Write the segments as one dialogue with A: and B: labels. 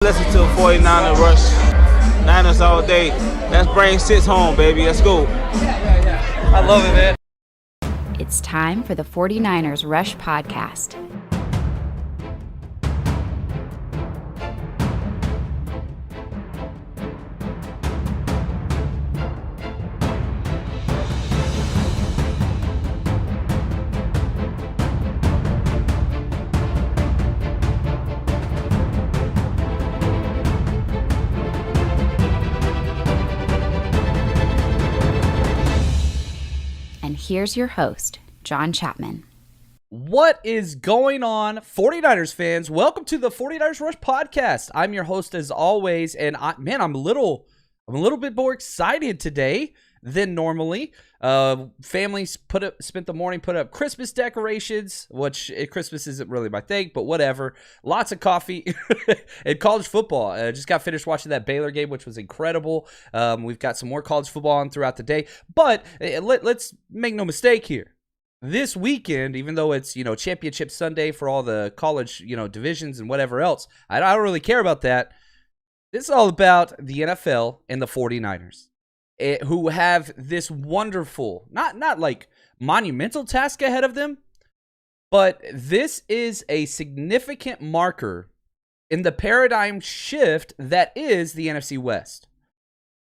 A: Listen to 49er Rush. Niners all day. Let's bring 6 home, baby. Let's go.
B: I love it, man.
C: It's time for the 49ers Rush podcast. And here's your host, John Chapman.
B: What is going on, 49ers fans? Welcome to the 49ers Rush podcast. I'm your host as always, and I'm a little bit more excited today than normally. Families spent the morning putting up Christmas decorations, which Christmas isn't really my thing, but whatever. Lots of coffee and college football. I just got finished watching that Baylor game, which was incredible. We've got some more college football on throughout the day, but let's make no mistake here. This weekend, even though it's, championship Sunday for all the college, divisions and whatever else, I don't really care about that. This is all about the NFL and the 49ers. Who have this wonderful, not like monumental task ahead of them, but this is a significant marker in the paradigm shift that is the NFC West.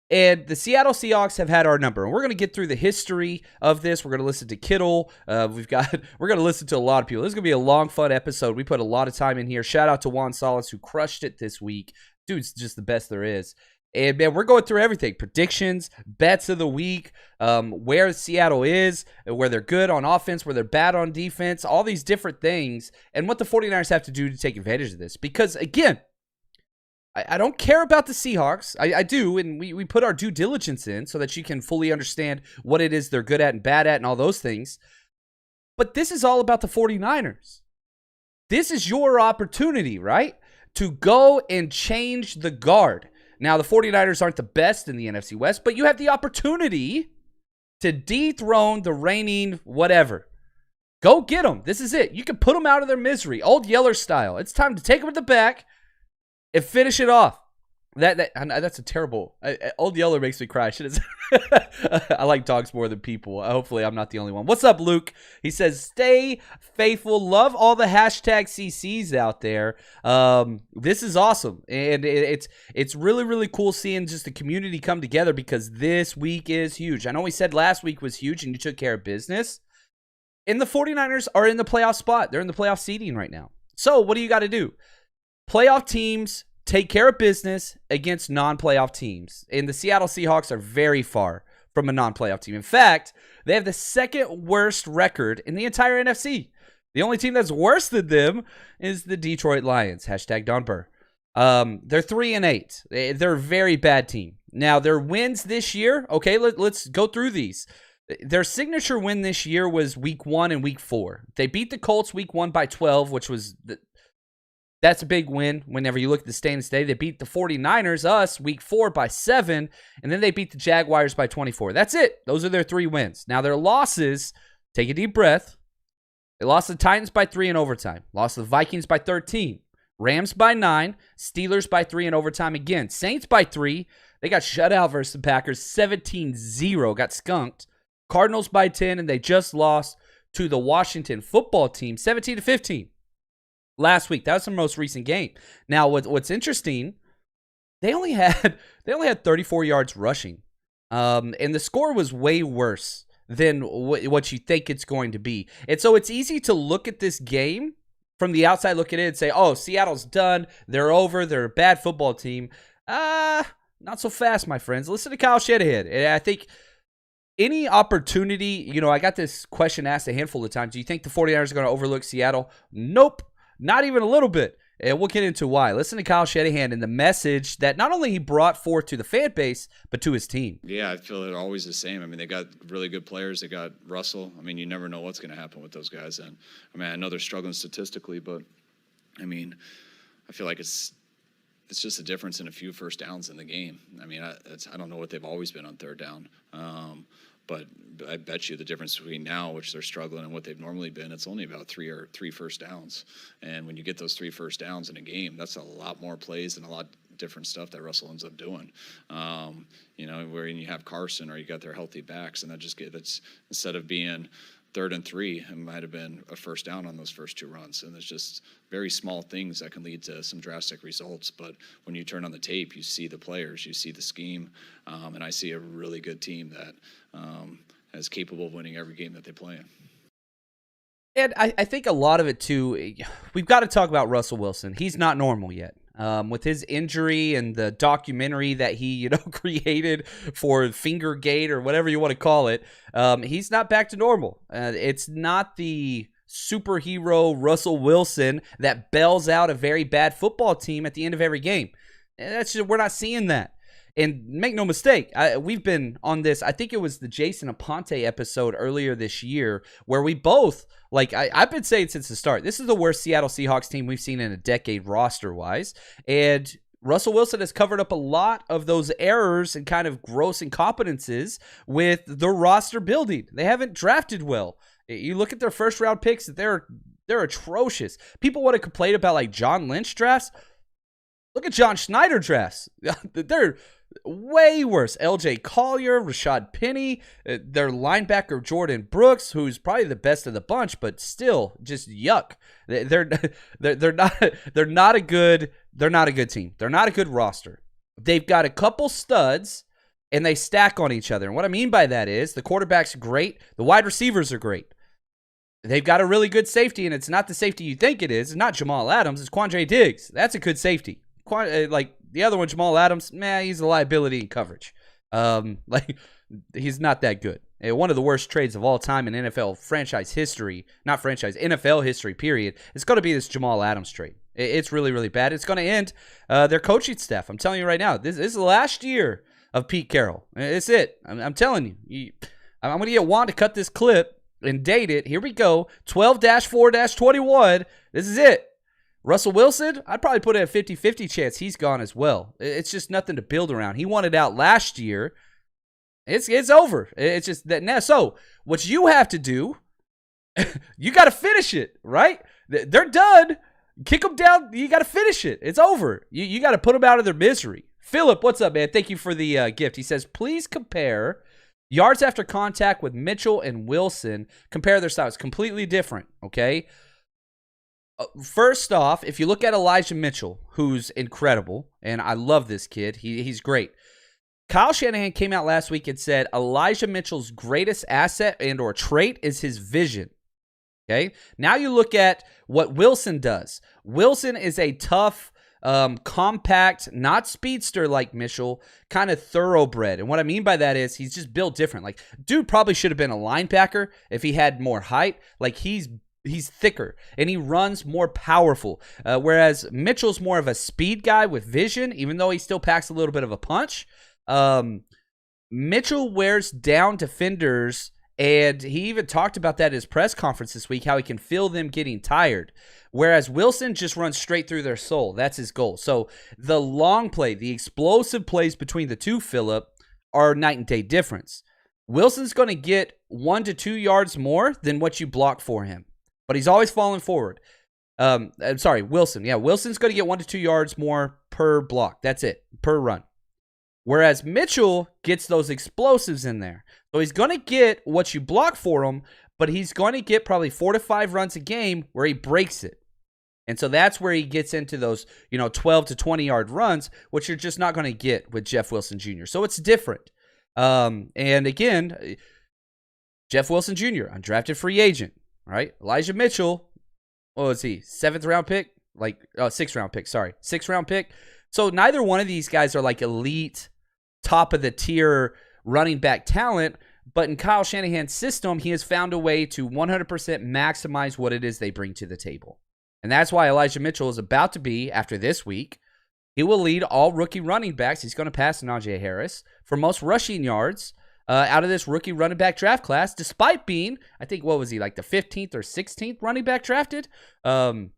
B: And the Seattle Seahawks have had our number. And we're going to get through the history of this. We're going to listen to Kittle. We're going to listen to a lot of people. This is going to be a long, fun episode. We put a lot of time in here. Shout out to Juan Salas, who crushed it this week. Dude's just the best there is. And, man, we're going through everything. Predictions, bets of the week, where Seattle is, where they're good on offense, where they're bad on defense, all these different things, and what the 49ers have to do to take advantage of this. Because, again, I don't care about the Seahawks. I do, and we put our due diligence in so that you can fully understand what it is they're good at and bad at and all those things. But this is all about the 49ers. This is your opportunity, right, to go and change the guard. Now, the 49ers aren't the best in the NFC West, but you have the opportunity to dethrone the reigning whatever. Go get them. This is it. You can put them out of their misery. Old Yeller style. It's time to take them to the back and finish it off. That's a terrible. Old Yeller makes me cry. I like dogs more than people. Hopefully, I'm not the only one. What's up, Luke? He says, "Stay faithful. Love all the hashtag CCs out there. This is awesome, and it's really really cool seeing just the community come together because this week is huge. I know we said last week was huge, and you took care of business. And the 49ers are in the playoff spot. They're in the playoff seeding right now. So what do you got to do? Playoff teams take care of business against non-playoff teams. And the Seattle Seahawks are very far from a non-playoff team. In fact, they have the second worst record in the entire NFC. The only team that's worse than them is the Detroit Lions. Hashtag Don Burr. They're 3-8. They're a very bad team. Now, their wins this year, okay, let's go through these. Their signature win this year was week 1 and week 4. They beat the Colts week 1 by 12, which was that's a big win whenever you look at the standings today. They beat the 49ers, us, week 4 by 7, and then they beat the Jaguars by 24. That's it. Those are their 3 wins. Now, their losses, take a deep breath. They lost the Titans by 3 in overtime. Lost the Vikings by 13. Rams by 9. Steelers by 3 in overtime again. Saints by 3. They got shut out versus the Packers 17-0. Got skunked. Cardinals by 10, and they just lost to the Washington football team 17-15. Last week. That was the most recent game. Now, what's interesting, they only had 34 yards rushing, and the score was way worse than what you think it's going to be. And so it's easy to look at this game from the outside, look at it and say, "Oh, Seattle's done. They're over. They're a bad football team." Not so fast, my friends. Listen to Kyle Shanahan, and I think any opportunity. I got this question asked a handful of times. Do you think the 49ers are going to overlook Seattle? Nope. Not even a little bit. And we'll get into why. Listen to Kyle Shanahan and the message that not only he brought forth to the fan base, but to his team.
D: Yeah, I feel they're always the same. I mean, they got really good players. They got Russell. I mean, you never know what's going to happen with those guys. And I know they're struggling statistically, but I feel like it's just a difference in a few first downs in the game. I don't know what they've always been on third down. But I bet you the difference between now, which they're struggling, and what they've normally been, it's only about three first downs. And when you get those 3 first downs in a game, that's a lot more plays and a lot different stuff that Russell ends up doing. Where you have Carson or you got their healthy backs, and that's instead of being 3rd and 3, it might have been a first down on those first 2 runs. And it's just very small things that can lead to some drastic results. But when you turn on the tape, you see the players, you see the scheme, and I see a really good team that is capable of winning every game that they play in.
B: And I think a lot of it, too, we've got to talk about Russell Wilson. He's not normal yet. With his injury and the documentary that he, created for Fingergate or whatever you want to call it, he's not back to normal. It's not the superhero Russell Wilson that bails out a very bad football team at the end of every game. We're not seeing that. And make no mistake, we've been on this, I think it was the Jason Aponte episode earlier this year, where we both, I've been saying since the start, this is the worst Seattle Seahawks team we've seen in a decade roster-wise. And Russell Wilson has covered up a lot of those errors and kind of gross incompetences with the roster building. They haven't drafted well. You look at their first-round picks, they're atrocious. People want to complain about, John Lynch drafts. Look at John Schneider drafts. They're way worse. LJ Collier, Rashad Penny, their linebacker Jordan Brooks, who's probably the best of the bunch, but still just yuck. They're not a good team. They're not a good roster. They've got a couple studs and they stack on each other. And what I mean by that is the quarterback's great, the wide receivers are great. They've got a really good safety, and it's not the safety you think it is. It's not Jamal Adams, it's Quandre Diggs. That's a good safety. The other one, Jamal Adams, he's a liability in coverage. He's not that good. One of the worst trades of all time in NFL franchise history, not franchise, NFL history, period. It's going to be this Jamal Adams trade. It's really, really bad. It's going to end their coaching staff. I'm telling you right now, this is the last year of Pete Carroll. It's it. I'm telling you. I'm going to get Juan to cut this clip and date it. Here we go. 12-4-21. This is it. Russell Wilson, I'd probably put it a 50-50 chance he's gone as well. It's just nothing to build around. He wanted out last year. It's over. It's just that now. So what you have to do, you got to finish it, right? They're done. Kick them down. You got to finish it. It's over. You got to put them out of their misery. Philip, what's up, man? Thank you for the gift. He says, please compare yards after contact with Mitchell and Wilson. Compare their styles. Completely different, okay? First off, if you look at Elijah Mitchell, who's incredible, and I love this kid. He's great. Kyle Shanahan came out last week and said Elijah Mitchell's greatest asset and or trait is his vision. Okay? Now you look at what Wilson does. Wilson is a tough, compact, not speedster like Mitchell, kind of thoroughbred. And what I mean by that is he's just built different. Dude probably should have been a linebacker if he had more height. He's thicker, and he runs more powerful, whereas Mitchell's more of a speed guy with vision, even though he still packs a little bit of a punch. Mitchell wears down defenders, and he even talked about that at his press conference this week, how he can feel them getting tired, whereas Wilson just runs straight through their soul. That's his goal. So the long play, the explosive plays between the two, Phillip, are night and day difference. Wilson's going to get 1 to 2 yards more than what you block for him. But he's always falling forward. I'm sorry, Wilson. Yeah, Wilson's going to get 1 to 2 yards more per block. That's it, per run. Whereas Mitchell gets those explosives in there. So he's going to get what you block for him, but he's going to get probably 4 to 5 runs a game where he breaks it. And so that's where he gets into those, 12 to 20-yard runs, which you're just not going to get with Jeff Wilson Jr. So it's different. And again, Jeff Wilson Jr., undrafted free agent. Right, Elijah Mitchell, what was he? 7th-round pick? 6th-round pick, sorry. 6th-round pick. So neither one of these guys are elite, top-of-the-tier running back talent, but in Kyle Shanahan's system, he has found a way to 100% maximize what it is they bring to the table. And that's why Elijah Mitchell is about to be, after this week, he will lead all rookie running backs. He's going to pass Najee Harris for most rushing yards out of this rookie running back draft class, despite being, I think, what was he, the 15th or 16th running back drafted? And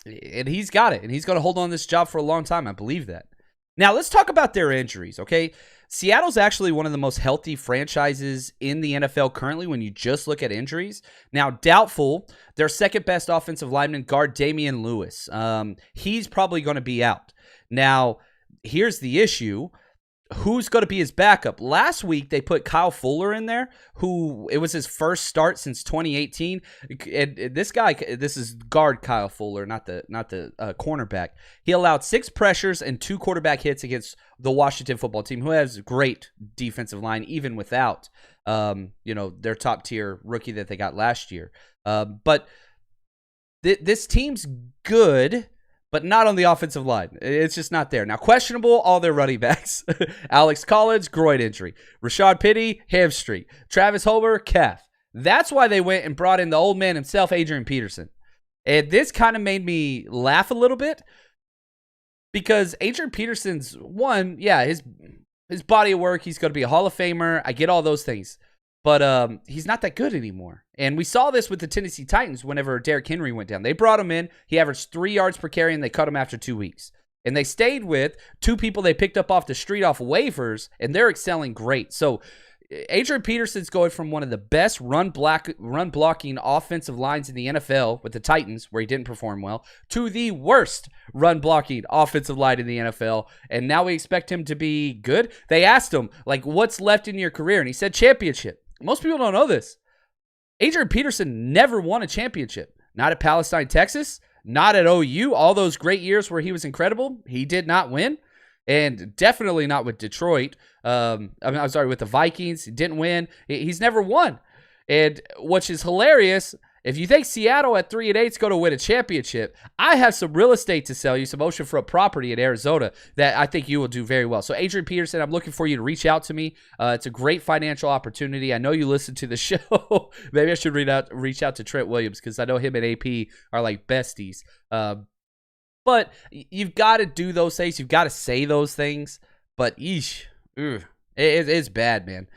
B: he's got it, and he's going to hold on to this job for a long time. I believe that. Now, let's talk about their injuries, okay? Seattle's actually one of the most healthy franchises in the NFL currently when you just look at injuries. Now, doubtful, their second best offensive lineman, guard Damian Lewis. He's probably going to be out. Now, here's the issue. Who's going to be his backup? Last week, they put Kyle Fuller in there, who it was his first start since 2018. And this guy, this is guard Kyle Fuller, not the cornerback. He allowed 6 pressures and 2 quarterback hits against the Washington football team, who has a great defensive line, even without, their top tier rookie that they got last year. But this team's good, but not on the offensive line. It's just not there. Now, questionable, all their running backs. Alex Collins, groin injury. Rashad Penny, hamstring. Travis Homer, calf. That's why they went and brought in the old man himself, Adrian Peterson. And this kind of made me laugh a little bit because Adrian Peterson's his body of work, he's going to be a Hall of Famer. I get all those things. But he's not that good anymore. And we saw this with the Tennessee Titans whenever Derrick Henry went down. They brought him in. He averaged 3 yards per carry, and they cut him after 2 weeks. And they stayed with 2 people they picked up off the street off waivers, and they're excelling great. So Adrian Peterson's going from one of the best run blocking offensive lines in the NFL with the Titans, where he didn't perform well, to the worst run blocking offensive line in the NFL. And now we expect him to be good. They asked him, what's left in your career? And he said championship. Most people don't know this. Adrian Peterson never won a championship. Not at Palestine, Texas. Not at OU. All those great years where he was incredible, he did not win. And definitely not with Detroit. I'm sorry, with the Vikings. He didn't win. He's never won. And which is hilarious. If you think Seattle at 3-8 is going to win a championship, I have some real estate to sell you, some oceanfront property in Arizona that I think you will do very well. So Adrian Peterson, I'm looking for you to reach out to me. It's a great financial opportunity. I know you listen to the show. Maybe I should reach out to Trent Williams because I know him and AP are like besties. But you've got to do those things. You've got to say those things. But it's bad, man.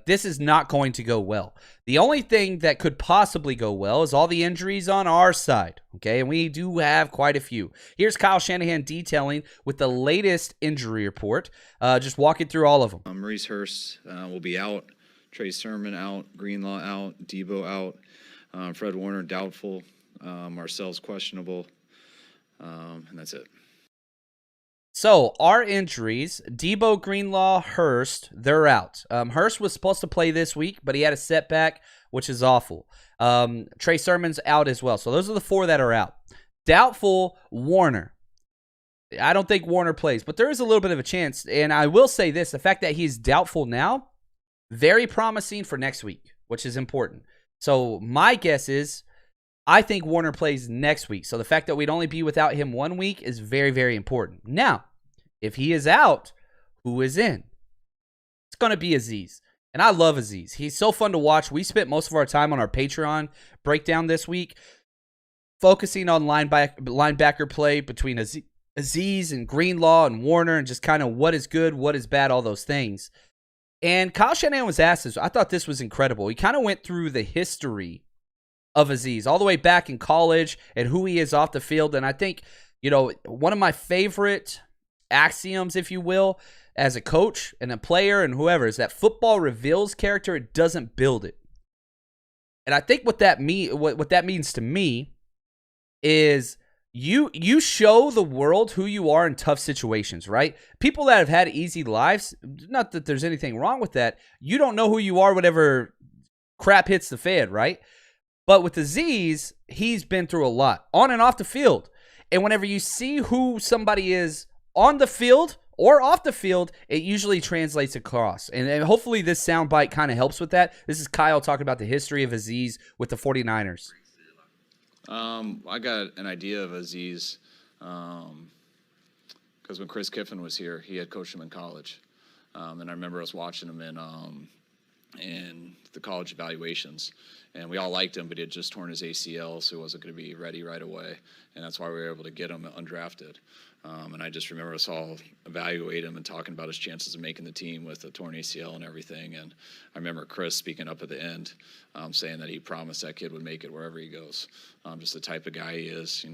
B: This is not going to go well. The only thing that could possibly go well is all the injuries on our side, okay? And we do have quite a few. Here's Kyle Shanahan detailing with the latest injury report, just walking through all of them.
D: Maurice Hurst will be out. Trey Sermon out. Greenlaw out. Debo out. Fred Warner doubtful. Marcel's questionable. And that's it.
B: So, our injuries, Debo, Greenlaw, Hurst, they're out. Hurst was supposed to play this week, but he had a setback, which is awful. Trey Sermon's out as well. So, those are the 4 that are out. Doubtful, Warner. I don't think Warner plays, but there is a little bit of a chance. And I will say this, the fact that he's doubtful now, very promising for next week, which is important. So, my guess is I think Warner plays next week. So the fact that we'd only be without him 1 week is very, very important. Now, if he is out, who is in? It's going to be Azeez. And I love Azeez. He's so fun to watch. We spent most of our time on our Patreon breakdown this week, focusing on linebacker play between Azeez and Greenlaw and Warner and just kind of what is good, what is bad, all those things. And Kyle Shanahan was asked this. I thought this was incredible. He kind of went through the history of Azeez all the way back in college and who he is off the field. And I think, one of my favorite axioms, if you will, as a coach and a player and whoever is that football reveals character. It doesn't build it. And I think what that means to me is you show the world who you are in tough situations, right? People that have had easy lives, not that there's anything wrong with that. You don't know who you are whenever crap hits the fan, right? But with Azeez, he's been through a lot on and off the field. And whenever you see who somebody is on the field or off the field, it usually translates across. And hopefully this soundbite kind of helps with that. This is Kyle talking about the history of Azeez with the 49ers.
D: I got an idea of Azeez because when Chris Kiffin was here, he had coached him in college. And I remember us watching him in the college evaluations. And we all liked him, but he had just torn his ACL, so he wasn't going to be ready right away. And that's why we were able to get him undrafted. And I just remember us all evaluate him and talking about his chances of making the team with a torn ACL and everything. And I remember Chris speaking up at the end, saying that he promised that kid would make it wherever he goes. Just the type of guy he is.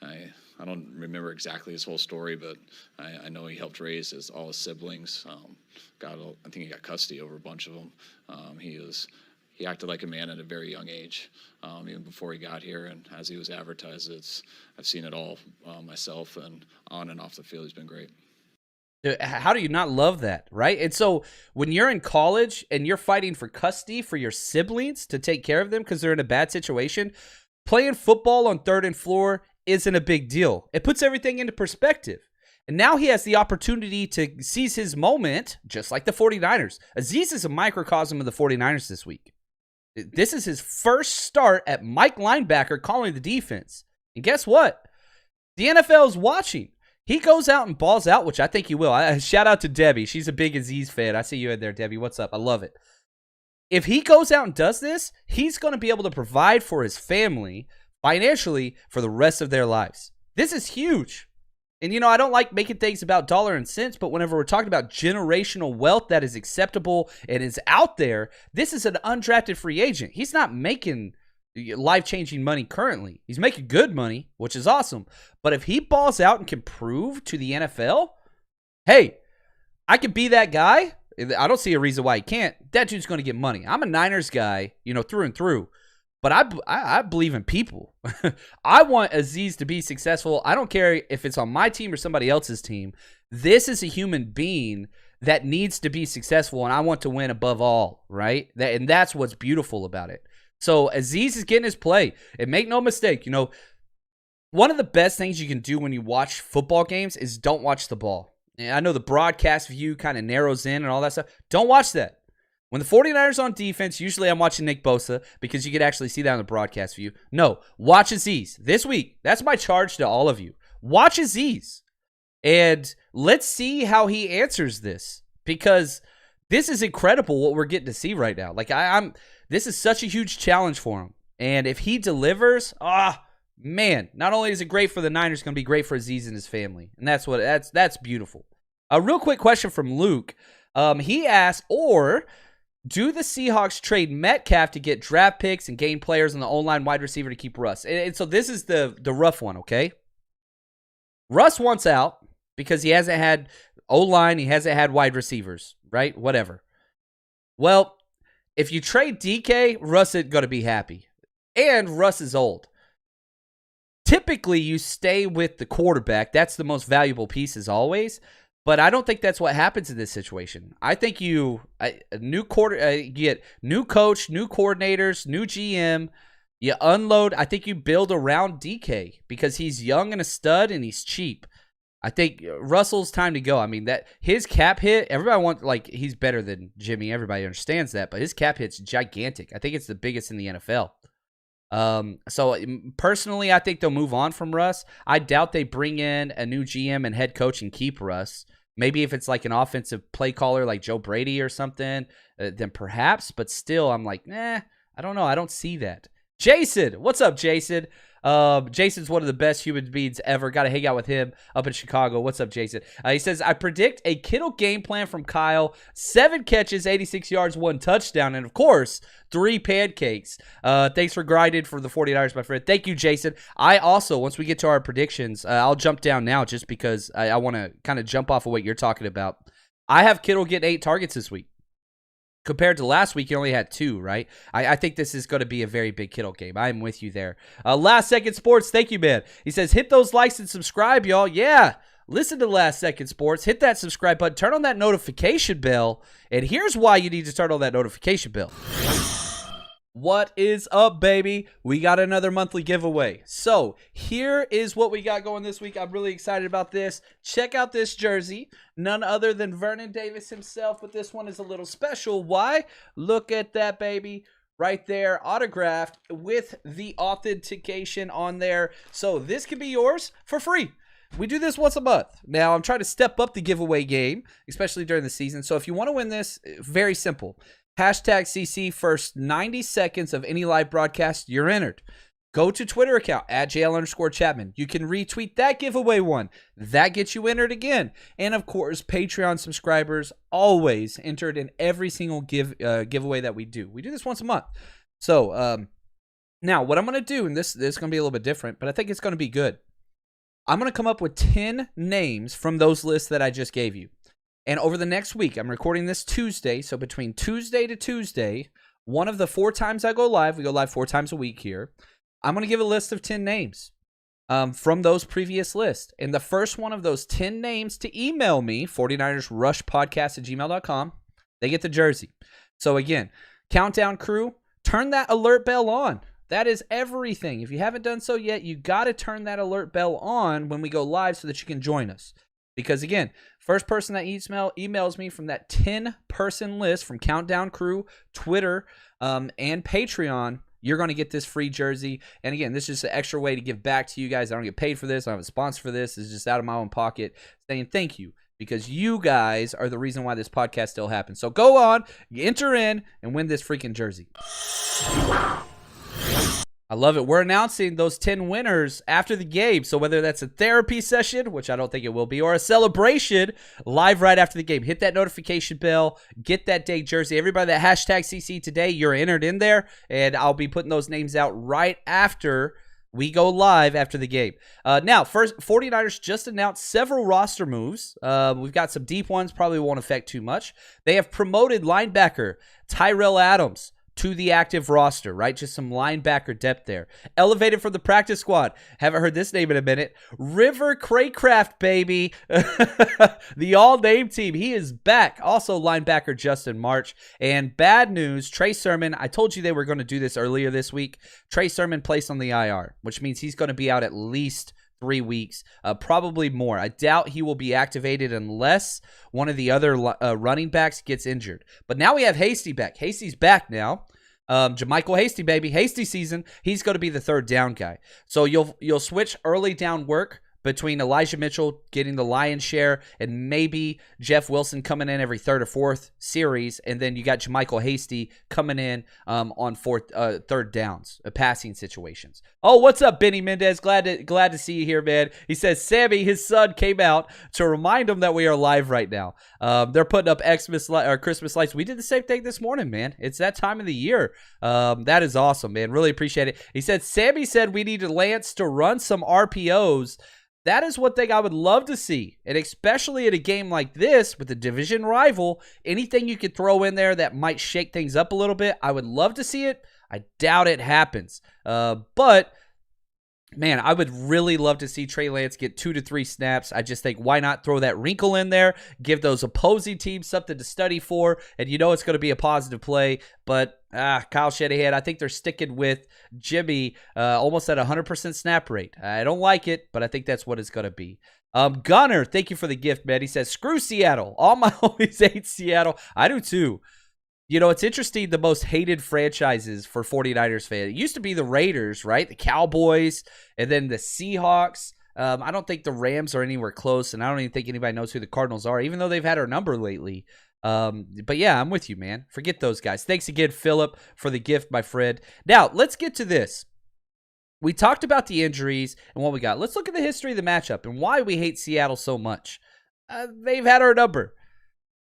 D: I don't remember exactly his whole story, but I know he helped raise all his siblings. I think he got custody over a bunch of them. He acted like a man at a very young age, even before he got here. And as he was advertised, I've seen it all myself, and on and off the field, he's been great.
B: How do you not love that, right? And so when you're in college and you're fighting for custody for your siblings to take care of them because they're in a bad situation, playing football on 3rd and floor isn't a big deal. It puts everything into perspective. And now he has the opportunity to seize his moment, just like the 49ers. Azeez is a microcosm of the 49ers this week. This is his first start at Mike linebacker calling the defense. And guess what? The NFL is watching. He goes out and balls out, which I think he will. Shout out to Debbie. She's a big Azeez fan. I see you in there, Debbie. What's up? I love it. If he goes out and does this, he's going to be able to provide for his family financially for the rest of their lives. This is huge. And, I don't like making things about dollar and cents, but whenever we're talking about generational wealth that is acceptable and is out there, this is an undrafted free agent. He's not making life-changing money currently. He's making good money, which is awesome. But if he balls out and can prove to the NFL, hey, I can be that guy. I don't see a reason why he can't. That dude's going to get money. I'm a Niners guy, through and through. But I believe in people. I want Azeez to be successful. I don't care if it's on my team or somebody else's team. This is a human being that needs to be successful, and I want to win above all, right? And that's what's beautiful about it. So Azeez is getting his play. And make no mistake, one of the best things you can do when you watch football games is don't watch the ball. And I know the broadcast view kind of narrows in and all that stuff. Don't watch that. When the 49ers on defense, usually I'm watching Nick Bosa because you could actually see that on the broadcast view. No, watch Azeez this week. That's my charge to all of you. Watch Azeez. And let's see how he answers this, because this is incredible what we're getting to see right now. Like this is such a huge challenge for him. And if he delivers, man, not only is it great for the Niners, it's going to be great for Azeez and his family. And that's beautiful. A real quick question from Luke. He asked, do the Seahawks trade Metcalf to get draft picks and gain players on the O-line wide receiver to keep Russ? And so this is the rough one, okay? Russ wants out because he hasn't had O-line, he hasn't had wide receivers, right? Whatever. Well, if you trade DK, Russ is going to be happy. And Russ is old. Typically, you stay with the quarterback. That's the most valuable piece as always. But I don't think that's what happens in this situation. I think you get new coach, new coordinators, new GM. You unload. I think you build around DK because he's young and a stud and he's cheap. I think Russell's time to go. I mean, that his cap hit, everybody wants, he's better than Jimmy. Everybody understands that, but his cap hit's gigantic. I think it's the biggest in the NFL. So personally, I think they'll move on from Russ. I doubt they bring in a new GM and head coach and keep Russ. Maybe if it's like an offensive play caller like Joe Brady or something, then perhaps. But still, I'm like, I don't know. I don't see that. Jason, what's up, Jason? Jason's one of the best human beings ever. Got to hang out with him up in Chicago. What's up, Jason? He says, I predict a Kittle game plan from Kyle. 7 catches, 86 yards, 1 touchdown, and of course, 3 pancakes. Thanks for grinding for the 49ers, my friend. Thank you, Jason. I also, once we get to our predictions, I'll jump down now just because I want to kind of jump off of what you're talking about. I have Kittle getting 8 targets this week. Compared to last week, he only had 2, right? I think this is going to be a very big Kittle game. I'm with you there. Last Second Sports, thank you, man. He says, hit those likes and subscribe, y'all. Yeah, listen to Last Second Sports. Hit that subscribe button. Turn on that notification bell. And here's why you need to turn on that notification bell. What is up, baby? We got another monthly giveaway. So here is what we got going this week. I'm really excited about this. Check out this jersey. None other than Vernon Davis himself, but this one is a little special. Why? Look at that, baby. Right there, autographed with the authentication on there. So this can be yours for free. We do this once a month. Now, I'm trying to step up the giveaway game, especially during the season. So if you want to win this, very simple. Hashtag CC first 90 seconds of any live broadcast, you're entered. Go to Twitter account at JL_Chapman. You can retweet that giveaway one. That gets you entered again. And of course, Patreon subscribers always entered in every single giveaway that we do. We do this once a month. So now what I'm going to do, and this is going to be a little bit different, but I think it's going to be good. I'm going to come up with 10 names from those lists that I just gave you. And over the next week, I'm recording this Tuesday. So between Tuesday to Tuesday, one of the 4 times I go live, we go live 4 times a week here, I'm going to give a list of 10 names from those previous lists. And the first one of those 10 names to email me, 49ersrushpodcast@gmail.com, they get the jersey. So again, Countdown Crew, turn that alert bell on. That is everything. If you haven't done so yet, you got to turn that alert bell on when we go live so that you can join us. Because again, first person that emails me from that 10-person list from Countdown Crew, Twitter, and Patreon, you're going to get this free jersey. And again, this is just an extra way to give back to you guys. I don't get paid for this. I don't have a sponsor for this. It's just out of my own pocket saying thank you. Because you guys are the reason why this podcast still happens. So go on, enter in, and win this freaking jersey. I love it. We're announcing those 10 winners after the game. So whether that's a therapy session, which I don't think it will be, or a celebration live right after the game, hit that notification bell, get that day jersey. Everybody that hashtag CC today, you're entered in there, and I'll be putting those names out right after we go live after the game. Now, first, 49ers just announced several roster moves. We've got some deep ones, probably won't affect too much. They have promoted linebacker Tyrell Adams to the active roster, right? Just some linebacker depth there. Elevated from the practice squad. Haven't heard this name in a minute. River Craycraft, baby. The all-name team. He is back. Also, linebacker Justin March. And bad news, Trey Sermon. I told you they were going to do this earlier this week. Trey Sermon placed on the IR, which means he's going to be out at least 3 weeks, probably more. I doubt he will be activated unless one of the other running backs gets injured. But now we have Hasty back. Hasty's back now. JaMychal Hasty, baby. Hasty season. He's going to be the third down guy. So you'll switch early down work between Elijah Mitchell getting the lion's share and maybe Jeff Wilson coming in every third or fourth series, and then you got JaMychal Hasty coming in on third downs, passing situations. Oh, what's up, Benny Mendez? Glad to see you here, man. He says Sammy, his son, came out to remind him that we are live right now. They're putting up Christmas lights. We did the same thing this morning, man. It's that time of the year. That is awesome, man. Really appreciate it. He said Sammy said we needed Lance to run some RPOs. That is one thing I would love to see, and especially in a game like this with a division rival, anything you could throw in there that might shake things up a little bit, I would love to see it. I doubt it happens, but man, I would really love to see Trey Lance get 2 to 3 snaps. I just think, why not throw that wrinkle in there, give those opposing teams something to study for, and you know it's going to be a positive play. But Kyle Shanahan, I think they're sticking with Jimmy almost at 100% snap rate. I don't like it, but I think that's what it's going to be. Gunner, thank you for the gift, man. He says, screw Seattle. All my homies hate Seattle. I do too. You know, it's interesting, the most hated franchises for 49ers fans. It used to be the Raiders, right? The Cowboys, and then the Seahawks. I don't think the Rams are anywhere close, and I don't even think anybody knows who the Cardinals are, even though they've had our number lately. But yeah, I'm with you, man. Forget those guys. Thanks again, Philip, for the gift, my friend. Now, let's get to this. We talked about the injuries and what we got. Let's look at the history of the matchup and why we hate Seattle so much. They've had our number.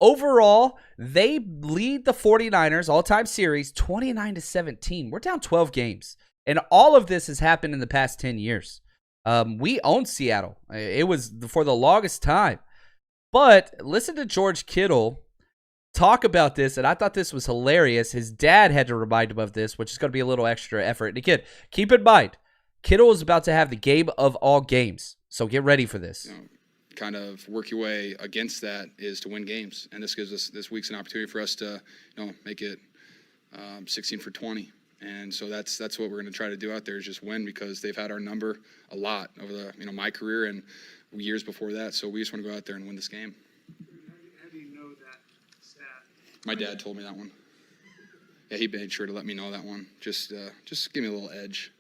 B: Overall, they lead the 49ers all-time series 29-17. We're down 12 games. And all of this has happened in the past 10 years. We owned Seattle. It was for the longest time. But listen to George Kittle talk about this, and I thought this was hilarious. His dad had to remind him of this, which is going to be a little extra effort. And again, keep in mind, Kittle is about to have the game of all games. So get ready for this.
E: Kind of work your way against that is to win games, and this gives us this week's an opportunity for us to make it 16 for 20, and so that's what we're going to try to do out there, is just win, because they've had our number a lot over the my career and years before that. So we just want to go out there and win this game.
F: How do you know that stat?
E: My dad told me that one. Yeah, he made sure to let me know that one. Just give me a little edge.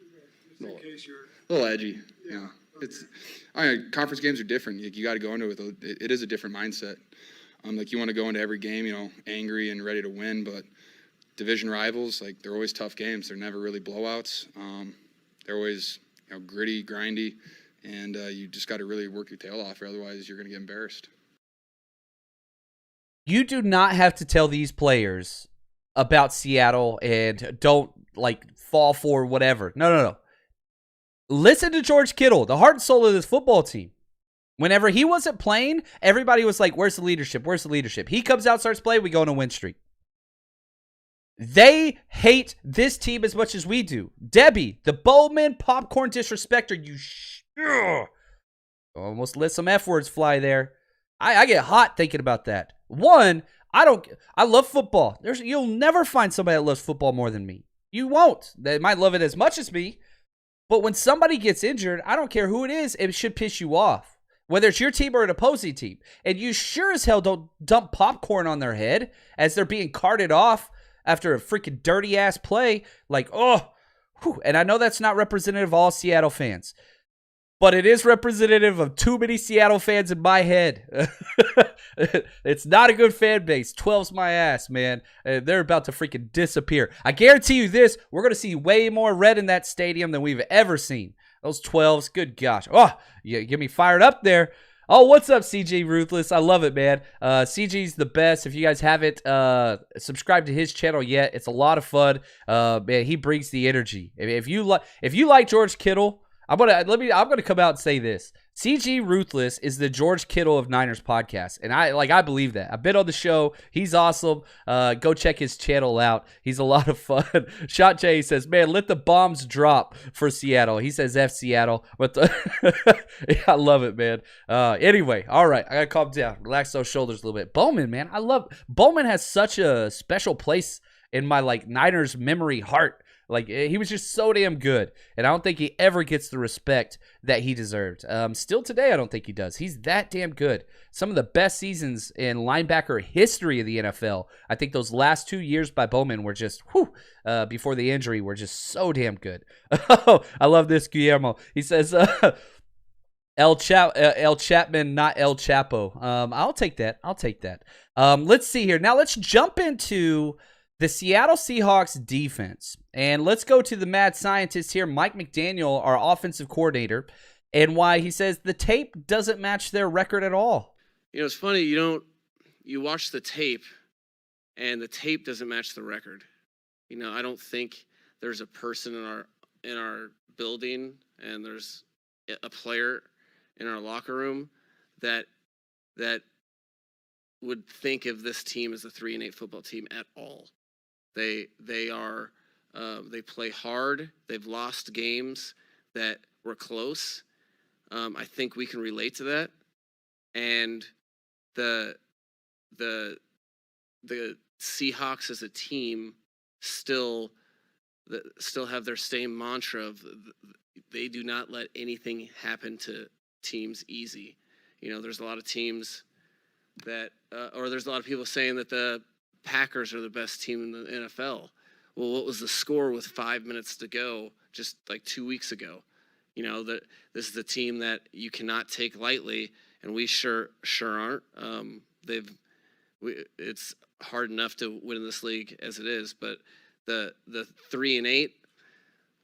F: Just in case you're
E: A little edgy. Yeah. Conference games are different. You got to go into it with it is a different mindset. You want to go into every game, angry and ready to win, but division rivals, they're always tough games. They're never really blowouts. They're always, gritty, grindy, and you just got to really work your tail off, or otherwise you're going to get embarrassed.
B: You do not have to tell these players about Seattle and don't fall for whatever. No. Listen to George Kittle, the heart and soul of this football team. Whenever he wasn't playing, everybody was like, where's the leadership? Where's the leadership? He comes out, starts playing, we go on a win streak. They hate this team as much as we do. Debbie, the Bowman popcorn disrespecter, almost let some F words fly there. I get hot thinking about that. One, I love football. You'll never find somebody that loves football more than me. You won't. They might love it as much as me. But when somebody gets injured, I don't care who it is, it should piss you off. Whether it's your team or an opposing team. And you sure as hell don't dump popcorn on their head as they're being carted off after a freaking dirty-ass play. Like, oh. Whew. And I know that's not representative of all Seattle fans. But it is representative of too many Seattle fans in my head. It's not a good fan base. 12's my ass, man. They're about to freaking disappear. I guarantee you this, we're going to see way more red in that stadium than we've ever seen. Those 12s, good gosh. Oh, you get me fired up there. Oh, what's up, CG Ruthless? I love it, man. CG's the best. If you guys haven't subscribed to his channel yet, it's a lot of fun. Man, he brings the energy. If you like George Kittle, I'm gonna come out and say this. CG Ruthless is the George Kittle of Niners podcast, and I believe that. I've been on the show. He's awesome. Go check his channel out. He's a lot of fun. Shot Jay says, "Man, let the bombs drop for Seattle." He says, "F Seattle." But yeah, I love it, man. Anyway, all right, I gotta calm down, relax those shoulders a little bit. Bowman, man, Bowman has such a special place in my Niners memory heart. He was just so damn good, and I don't think he ever gets the respect that he deserved. Still today, I don't think he does. He's that damn good. Some of the best seasons in linebacker history of the NFL. I think those last 2 years by Bowman were just, before the injury, were just so damn good. Oh, I love this, Guillermo. He says, El Chapman, not El Chapo. I'll take that. Let's see here. Now let's jump into the Seattle Seahawks defense. And let's go to the mad scientist here, Mike McDaniel, our offensive coordinator, and why he says the tape doesn't match their record at all.
G: You know, it's funny, you watch the tape and the tape doesn't match the record. You know, I don't think there's a person in our building and there's a player in our locker room that would think of this team as a 3-8 football team at all. They play hard. They've lost games that were close. I think we can relate to that. And the Seahawks as a team still have their same mantra of they do not let anything happen to teams easy. You know, there's a lot of teams that, or there's a lot of people saying that the Packers are the best team in the NFL. Well, what was the score with 5 minutes to go just like 2 weeks ago? You know, that this is the team that you cannot take lightly, and we sure aren't. It's hard enough to win in this league as it is, but the 3-8,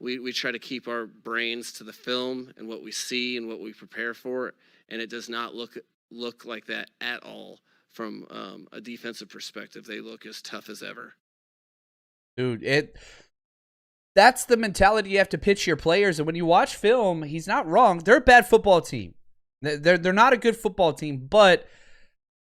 G: we try to keep our brains to the film and what we see and what we prepare for, and it does not look like that at all from a defensive perspective. They look as tough as ever.
B: Dude, that's the mentality you have to pitch your players. And when you watch film, he's not wrong. They're a bad football team. They're not a good football team, but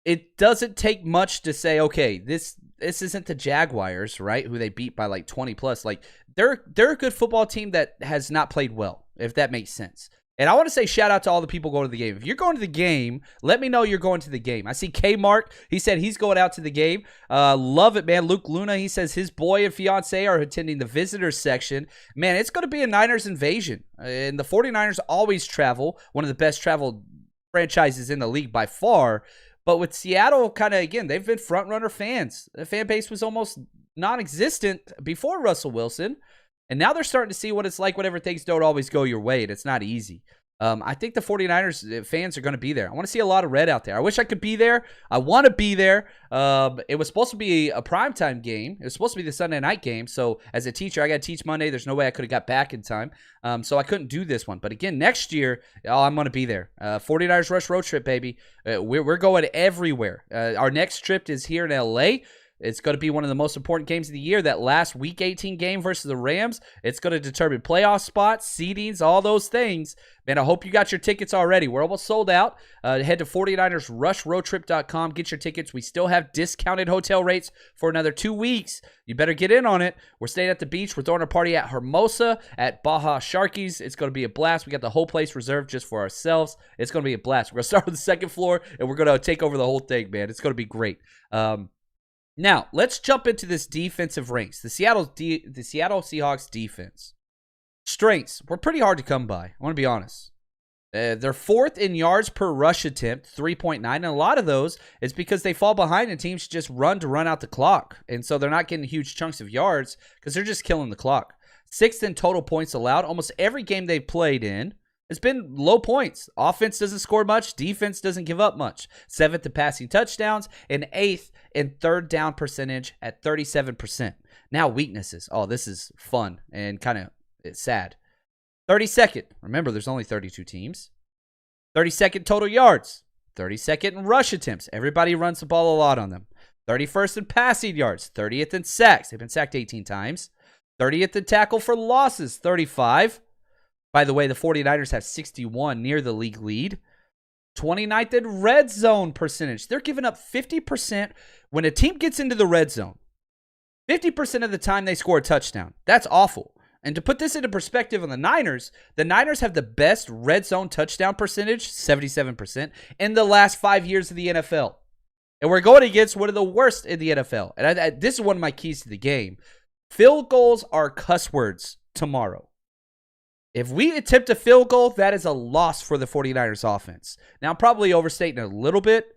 B: it doesn't take much to say, okay, this isn't the Jaguars, right? Who they beat by like 20 plus. Like they're a good football team that has not played well, if that makes sense. And I want to say shout out to all the people going to the game. If you're going to the game, let me know you're going to the game. I see K-Mark. He said he's going out to the game. Love it, man. Luke Luna, he says his boy and fiance are attending the visitors section. Man, it's going to be a Niners invasion. And the 49ers always travel. One of the best traveled franchises in the league by far. But with Seattle, kind of, again, they've been front-runner fans. The fan base was almost non-existent before Russell Wilson. And now they're starting to see what it's like whenever things don't always go your way, and it's not easy. I think the 49ers fans are going to be there. I want to see a lot of red out there. I wish I could be there. I want to be there. It was supposed to be a primetime game. It was supposed to be the Sunday night game. So as a teacher, I got to teach Monday. There's no way I could have got back in time. So I couldn't do this one. But again, next year, I'm going to be there. 49ers Rush Road Trip, baby. We're going everywhere. Our next trip is here in LA. It's going to be one of the most important games of the year. That last Week 18 game versus the Rams, it's going to determine playoff spots, seedings, all those things. Man, I hope you got your tickets already. We're almost sold out. Head to 49ersrushroadtrip.com. Get your tickets. We still have discounted hotel rates for another 2 weeks. You better get in on it. We're staying at the beach. We're throwing a party at Hermosa at Baja Sharkies. It's going to be a blast. We got the whole place reserved just for ourselves. It's going to be a blast. We're going to start with the second floor, and we're going to take over the whole thing, man. It's going to be great. Now, let's jump into this defensive ranks. The Seattle Seahawks defense. Strengths were pretty hard to come by. I want to be honest. They're fourth in yards per rush attempt, 3.9. And a lot of those is because they fall behind and teams just run out the clock. And so they're not getting huge chunks of yards because they're just killing the clock. Sixth in total points allowed. Almost every game they've played in, it's been low points. Offense doesn't score much. Defense doesn't give up much. Seventh in passing touchdowns and eighth in third down percentage at 37%. Now weaknesses. Oh, this is fun and kind of sad. 32nd. Remember, there's only 32 teams. 32nd total yards. 32nd in rush attempts. Everybody runs the ball a lot on them. 31st in passing yards. 30th in sacks. They've been sacked 18 times. 30th in tackle for losses. 35. By the way, the 49ers have 61, near the league lead. 29th in red zone percentage. They're giving up 50% when a team gets into the red zone. 50% of the time they score a touchdown. That's awful. And to put this into perspective on the Niners have the best red zone touchdown percentage, 77%, in the last 5 years of the NFL. And we're going against one of the worst in the NFL. And this is one of my keys to the game. Field goals are cuss words tomorrow. If we attempt a field goal, that is a loss for the 49ers offense. Now, I'm probably overstating a little bit.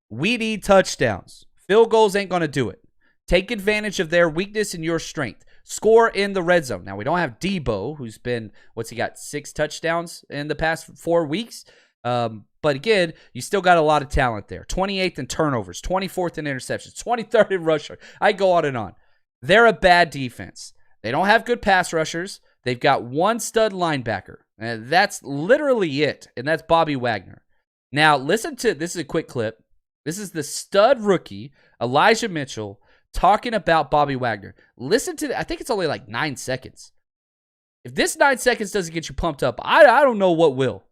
B: We need touchdowns. Field goals ain't going to do it. Take advantage of their weakness and your strength. Score in the red zone. Now, we don't have Debo, who's been, 6 touchdowns in the past 4 weeks. But again, you still got a lot of talent there. 28th in turnovers, 24th in interceptions, 23rd in rusher. I go on and on. They're a bad defense. They don't have good pass rushers. They've got one stud linebacker. And that's literally it. And that's Bobby Wagner. Now, listen to, this is a quick clip. This is the stud rookie, Elijah Mitchell, talking about Bobby Wagner. Listen to, I think it's only like 9 seconds. If this 9 seconds doesn't get you pumped up, I don't know what will.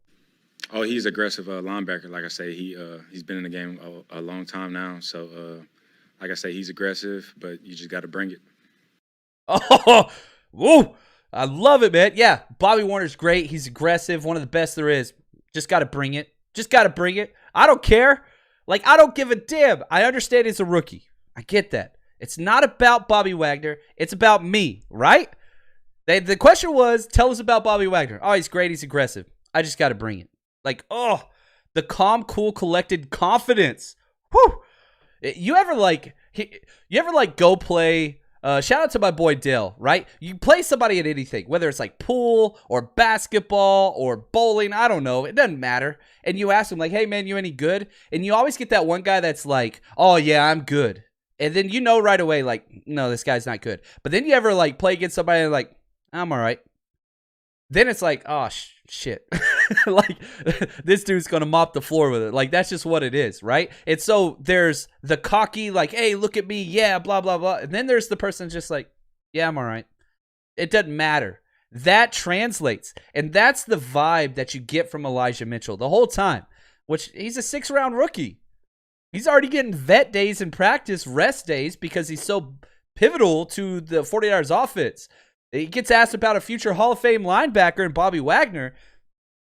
H: Oh, he's aggressive linebacker. Like I say, he's been in the game a long time now. So, like I say, he's aggressive, but you just got to bring it.
B: Oh, woo. I love it, man. Yeah, Bobby Warner's great. He's aggressive, one of the best there is. Just got to bring it. Just got to bring it. I don't care. Like, I don't give a damn. I understand he's a rookie. I get that. It's not about Bobby Wagner. It's about me, right? The question was, tell us about Bobby Wagner. Oh, he's great. He's aggressive. I just got to bring it. Like, oh, the calm, cool, collected confidence. Whew. You ever go play, shout out to my boy Dale, right? You play somebody at anything, whether it's like pool or basketball or bowling, I don't know. It doesn't matter. And you ask him like, hey man, you any good? And you always get that one guy that's like, oh yeah, I'm good. And then you know right away, like, no, this guy's not good. But then you ever like play against somebody and like, I'm all right. Then it's like, oh, shit. Like, this dude's going to mop the floor with it. Like, that's just what it is, right? And so there's the cocky, like, hey, look at me. Yeah, blah, blah, blah. And then there's the person just like, yeah, I'm all right. It doesn't matter. That translates. And that's the vibe that you get from Elijah Mitchell the whole time, which he's a 6th-round rookie. He's already getting vet days in practice, rest days, because he's so pivotal to the 49ers offense. He gets asked about a future Hall of Fame linebacker and Bobby Wagner.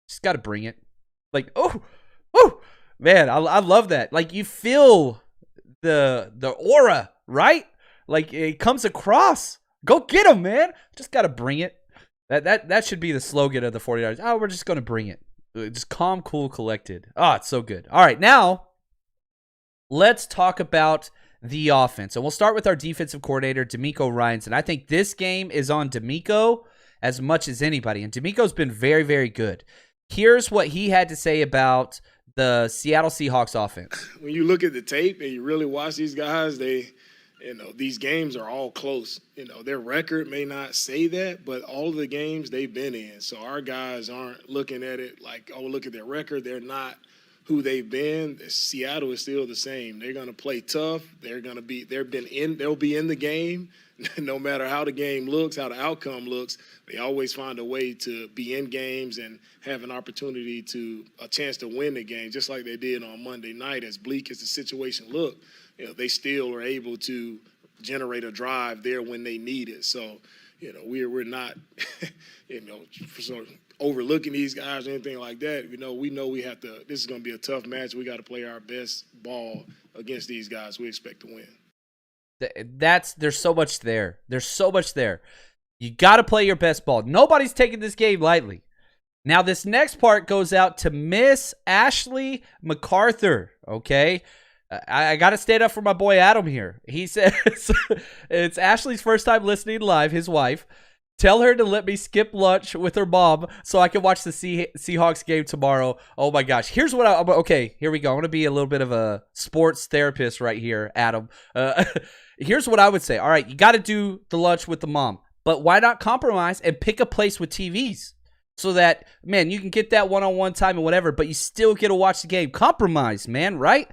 B: Just got to bring it. Like, oh, man, I love that. Like, you feel the aura, right? Like, it comes across. Go get him, man. Just got to bring it. That should be the slogan of the 49ers. Oh, we're just going to bring it. Just calm, cool, collected. Oh, it's so good. All right, now let's talk about the offense. And we'll start with our defensive coordinator, DeMeco Ryans. And I think this game is on DeMeco as much as anybody. And DeMeco's been very, very good. Here's what he had to say about the Seattle Seahawks offense.
I: When you look at the tape and you really watch these guys, these games are all close. Their record may not say that, but all of the games they've been in. So our guys aren't looking at it like, oh, look at their record. They're not who they've been, Seattle is still the same. They're going to play tough. They'll be in the game. No matter how the game looks, how the outcome looks, they always find a way to be in games and have an opportunity a chance to win the game, just like they did on Monday night. As bleak as the situation looked, they still are able to generate a drive there when they need it. So, we're not, sort of overlooking these guys or anything like that. We know we have to. This is going to be a tough match. We got to play our best ball against these guys. We expect to win.
B: There's so much there. There's so much there. You got to play your best ball. Nobody's taking this game lightly. Now, this next part goes out to Miss Ashley MacArthur, okay? I got to stand up for my boy Adam here. He says it's Ashley's first time listening live, his wife. Tell her to let me skip lunch with her mom so I can watch the Seahawks game tomorrow. Oh, my gosh. Here's what okay, here we go. I'm going to be a little bit of a sports therapist right here, Adam. Here's what I would say. All right, you got to do the lunch with the mom, but why not compromise and pick a place with TVs so that, man, you can get that one-on-one time and whatever, but you still get to watch the game. Compromise, man, right?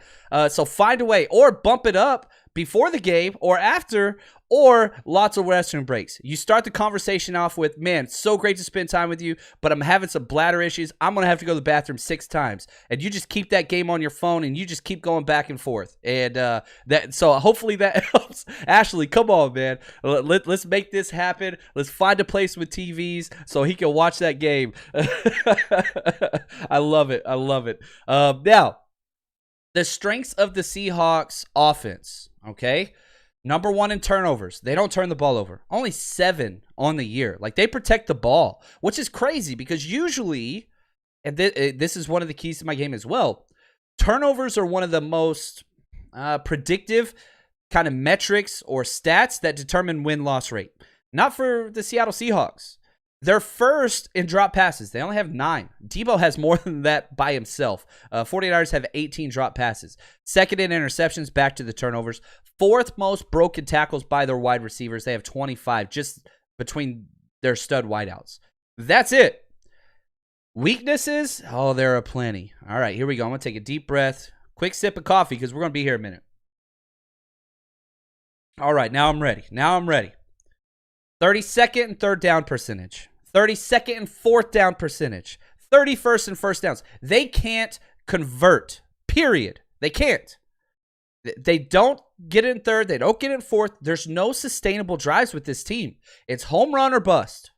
B: So find a way, or bump it up before the game or after, or lots of restroom breaks. You start the conversation off with, man, so great to spend time with you, but I'm having some bladder issues. I'm going to have to go to the bathroom 6 times. And you just keep that game on your phone, and you just keep going back and forth. And so hopefully that helps. Ashley, come on, man. Let's make this happen. Let's find a place with TVs so he can watch that game. I love it. I love it. Now, the strengths of the Seahawks offense, okay? Number 1 in turnovers. They don't turn the ball over. Only 7 on the year. Like, they protect the ball, which is crazy because usually, and this is one of the keys to my game as well, turnovers are one of the most predictive kind of metrics or stats that determine win-loss rate. Not for the Seattle Seahawks. They're first in drop passes. They only have 9. Debo has more than that by himself. 49ers have 18 drop passes. Second in interceptions, back to the turnovers. 4th most broken tackles by their wide receivers. They have 25 just between their stud wideouts. That's it. Weaknesses? Oh, there are plenty. All right, here we go. I'm going to take a deep breath. Quick sip of coffee because we're going to be here a minute. All right, now I'm ready. 32nd and 3rd down percentage. 32nd and 4th down percentage. 31st in first downs. They can't convert, period. They can't. They don't get in 3rd. They don't get in 4th. There's no sustainable drives with this team. It's home run or bust.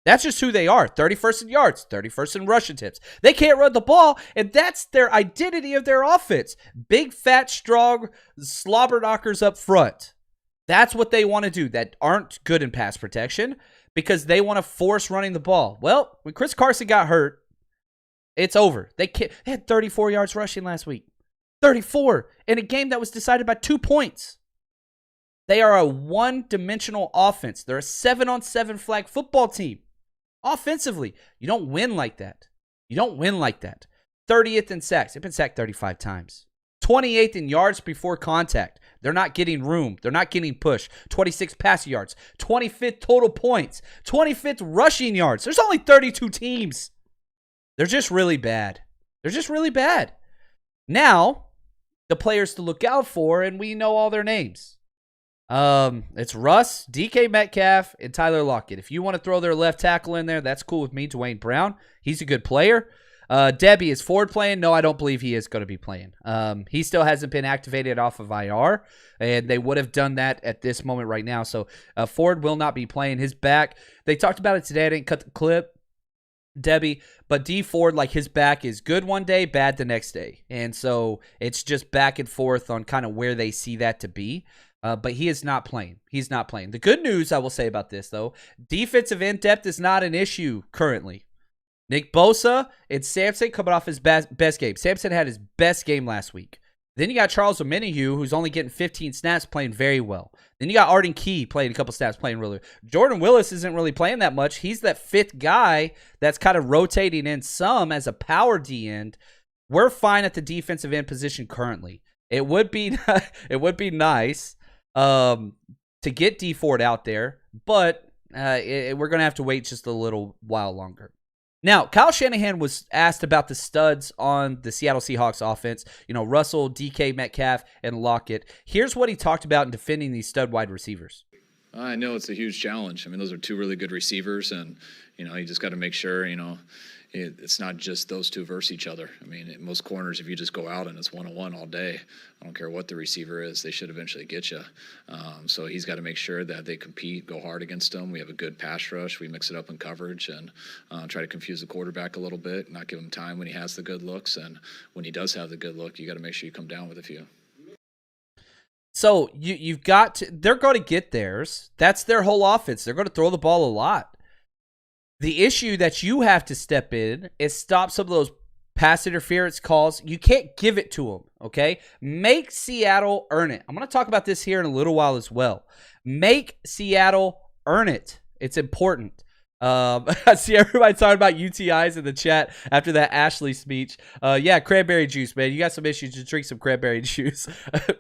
B: That's just who they are. 31st in yards, 31st in rush attempts. They can't run the ball, and that's their identity of their offense. Big, fat, strong slobber knockers up front. That's what they want to do that aren't good in pass protection because they want to force running the ball. Well, when Chris Carson got hurt, it's over. They had 34 yards rushing last week. 34 in a game that was decided by 2 points. They are a one-dimensional offense. They're a 7-on-7 flag football team. Offensively, you don't win like that. 30th in sacks. They've been sacked 35 times. 28th in yards before contact. They're not getting room. They're not getting push. 26 passing yards. 25th total points. 25th rushing yards. There's only 32 teams. They're just really bad. Now, the players to look out for, and we know all their names. It's Russ, DK Metcalf, and Tyler Lockett. If you want to throw their left tackle in there, that's cool with me. Dwayne Brown. He's a good player. Debbie, is Ford playing? No, I don't believe he is going to be playing. He still hasn't been activated off of IR, and they would have done that at this moment right now. So Ford will not be playing. His back, they talked about it today. I didn't cut the clip, Debbie, but D Ford, like his back is good one day, bad the next day. And so it's just back and forth on kind of where they see that to be. But he is not playing. The good news I will say about this, though, defensive end depth is not an issue currently. Nick Bosa and Sampson coming off his best game. Sampson had his best game last week. Then you got Charles Omenihu, who's only getting 15 snaps, playing very well. Then you got Arden Key playing a couple snaps, playing really well. Jordan Willis isn't really playing that much. He's that 5th guy that's kind of rotating in some as a power D end. We're fine at the defensive end position currently. It would be nice to get D Ford out there, but we're going to have to wait just a little while longer. Now, Kyle Shanahan was asked about the studs on the Seattle Seahawks offense, Russell, DK Metcalf, and Lockett. Here's what he talked about in defending these stud wide receivers.
D: I know it's a huge challenge. I mean, those are two really good receivers, and, you just got to make sure, it's not just those two versus each other. I mean, in most corners, if you just go out and it's one-on-one all day, I don't care what the receiver is, they should eventually get you. So he's got to make sure that they compete, go hard against them. We have a good pass rush. We mix it up in coverage and try to confuse the quarterback a little bit, not give him time when he has the good looks. And when he does have the good look, you got to make sure you come down with a few.
B: So you've got to, they're going to get theirs. That's their whole offense. They're going to throw the ball a lot. The issue that you have to step in is stop some of those pass interference calls. You can't give it to them, okay? Make Seattle earn it. I'm going to talk about this here in a little while as well. Make Seattle earn it. It's important. I see everybody talking about UTIs in the chat after that Ashley speech. Yeah, cranberry juice, man. You got some issues, just drink some cranberry juice.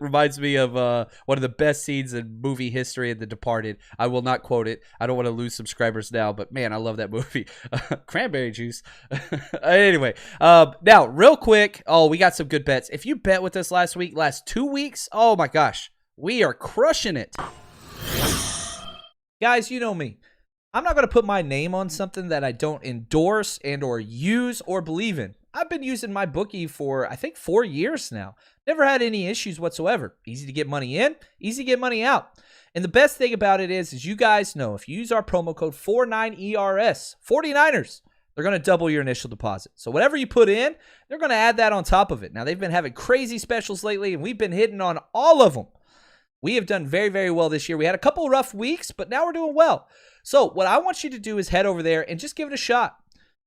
B: Reminds me of one of the best scenes in movie history in The Departed. I will not quote it. I don't want to lose subscribers now, but man, I love that movie. Cranberry juice. Anyway, now real quick. Oh, we got some good bets. If you bet with us last 2 weeks, oh my gosh, we are crushing it.
J: Guys, you know me. I'm not going to put my name on something that I don't endorse and or use or believe in. I've been using my bookie for, I think, 4 years now. Never had any issues whatsoever. Easy to get money in, easy to get money out. And the best thing about it is you guys know, if you use our promo code 49ERS, 49ers, they're going to double your initial deposit. So whatever you put in, they're going to add that on top of it. Now, they've been having crazy specials lately, and we've been hitting on all of them. We have done very, very well this year. We had a couple of rough weeks, but now we're doing well. So what I want you to do is head over there and just give it a shot.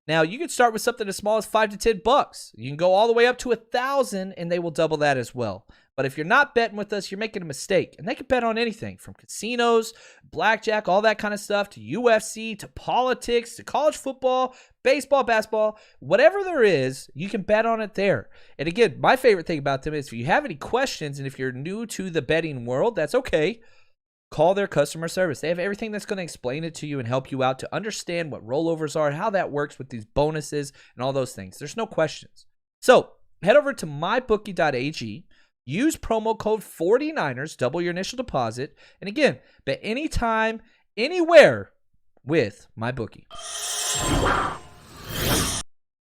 J: Now, you can start with something as small as $5 to $10. You can go all the way up to $1,000, and they will double that as well. But if you're not betting with us, you're making a mistake. And they can bet on anything from casinos, blackjack, all that kind of stuff, to UFC, to politics, to college football, baseball, basketball, whatever there is, you can bet on it there. And again, my favorite thing about them is if you have any questions and if you're new to the betting world, that's okay. Call their customer service. They have everything that's going to explain it to you and help you out to understand what rollovers are and how that works with these bonuses and all those things. There's no questions. So head over to mybookie.ag. Use promo code 49ers, double your initial deposit. And again, bet anytime, anywhere with MyBookie.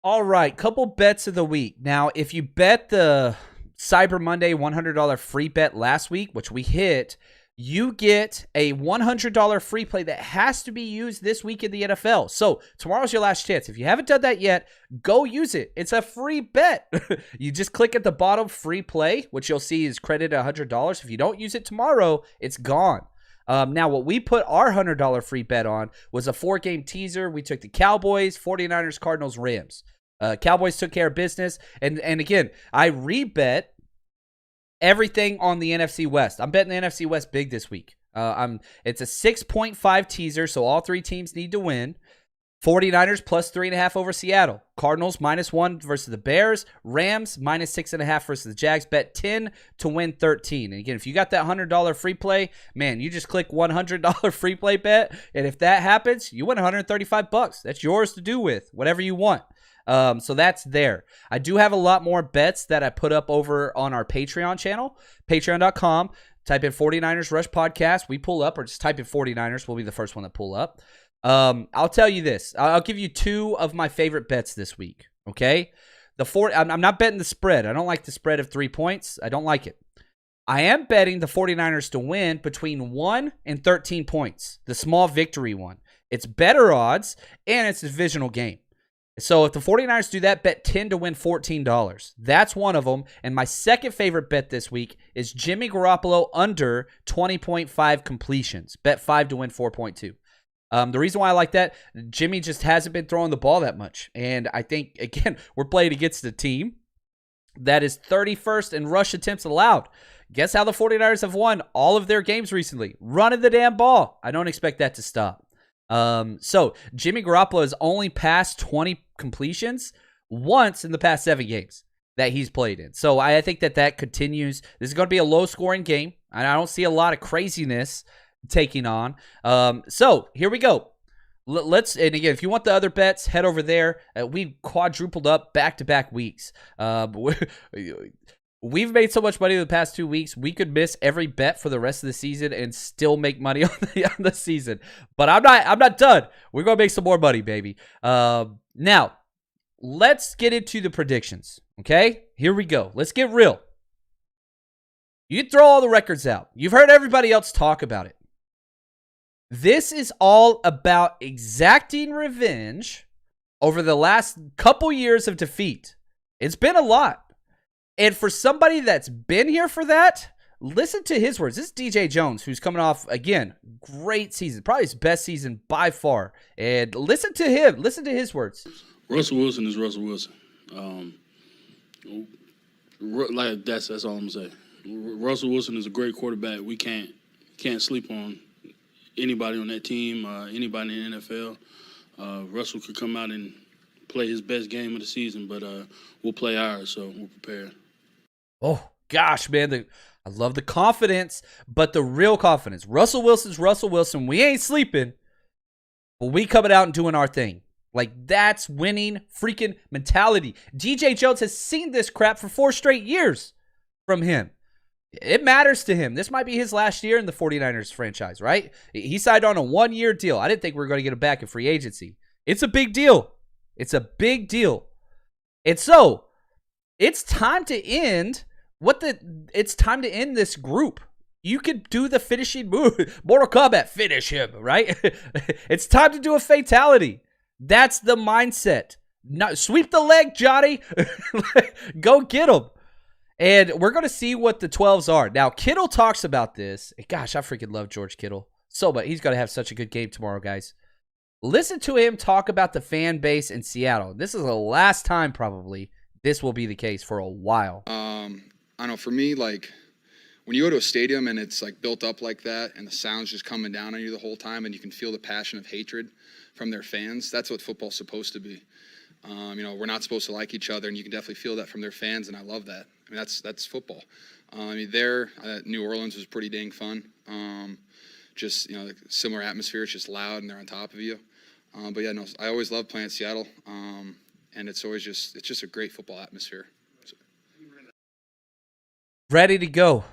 J: All right, couple bets of the week. Now, if you bet the Cyber Monday $100 free bet last week, which we hit, you get a $100 free play that has to be used this week in the NFL. So tomorrow's your last chance. If you haven't done that yet, go use it. It's a free bet. You just click at the bottom, free play, which you'll see is credited $100. If you don't use it tomorrow, it's gone. Now, what we put our $100 free bet on was a 4-game teaser. We took the Cowboys, 49ers, Cardinals, Rams. Cowboys took care of business. And again, I rebet everything on the NFC West. I'm betting the NFC West big this week. It's a 6.5 teaser, so all three teams need to win. 49ers plus 3.5 over Seattle. Cardinals -1 versus the Bears. Rams -6.5 versus the Jags. Bet 10 to win 13. And again, if you got that $100 free play, man, you just click $100 free play bet. And if that happens, you win $135. That's yours to do with whatever you want. So that's there. I do have a lot more bets that I put up over on our Patreon channel, patreon.com. Type in 49ers Rush Podcast. We pull up, or just type in 49ers. We'll be the first one to pull up. I'll tell you this. I'll give you two of my favorite bets this week, okay? I'm not betting the spread. I don't like the spread of 3 points. I don't like it. I am betting the 49ers to win between 1 and 13 points, the small victory one. It's better odds, and it's a divisional game. So if the 49ers do that, bet 10 to win $14. That's one of them. And my second favorite bet this week is Jimmy Garoppolo under 20.5 completions. Bet 5 to win 4.2. The reason why I like that, Jimmy just hasn't been throwing the ball that much. And I think, again, we're playing against a team that is 31st in rush attempts allowed. Guess how the 49ers have won all of their games recently? Running the damn ball. I don't expect that to stop. So Jimmy Garoppolo has only passed 20 completions once in the past 7 games that he's played in. So I think that continues. This is going to be a low-scoring game, and I don't see a lot of craziness taking on. So here we go.
B: And again, if you want the other bets, head over there. We quadrupled up back-to-back weeks. We've made so much money in the past 2 weeks. We could miss every bet for the rest of the season and still make money on the season. But I'm not done. We're gonna make some more money, baby. Now, let's get into the predictions. Okay, here we go. Let's get real. You can throw all the records out. You've heard everybody else talk about it. This is all about exacting revenge over the last couple years of defeat. It's been a lot. And for somebody that's been here for that, listen to his words. This is DJ Jones, who's coming off, again, great season. Probably his best season by far. And listen to him. Listen to his words.
K: Russell Wilson is Russell Wilson. That's all I'm going to say. Russell Wilson is a great quarterback. We can't sleep on anybody on that team, anybody in the NFL. Russell could come out and play his best game of the season, but we'll play ours, so we're prepared.
B: Oh, gosh, man. I love the confidence, but the real confidence. Russell Wilson's Russell Wilson. We ain't sleeping, but we coming out and doing our thing. Like, that's winning freaking mentality. DJ Jones has seen this crap for 4 straight years from him. It matters to him. This might be his last year in the 49ers franchise, right? He signed on a 1-year deal. I didn't think we were going to get him back in free agency. It's a big deal. It's a big deal. And so, it's time to end it's time to end this group. You could do the finishing move. Mortal Kombat, finish him, right? It's time to do a fatality. That's the mindset. Sweep the leg, Johnny. Go get him. And we're going to see what the 12s are. Now, Kittle talks about this. Gosh, I freaking love George Kittle so much. He's going to have such a good game tomorrow, guys. Listen to him talk about the fan base in Seattle. This is the last time probably this will be the case for a while.
E: I don't know, for me, like, when you go to a stadium and it's like built up like that and the sound's just coming down on you the whole time and you can feel the passion of hatred from their fans, that's what football's supposed to be. We're not supposed to like each other, and you can definitely feel that from their fans, and I love that. I mean, that's football. New Orleans was pretty dang fun. Like similar atmosphere. It's just loud, and they're on top of you. I always love playing at Seattle, and it's just a great football atmosphere.
B: Ready to go.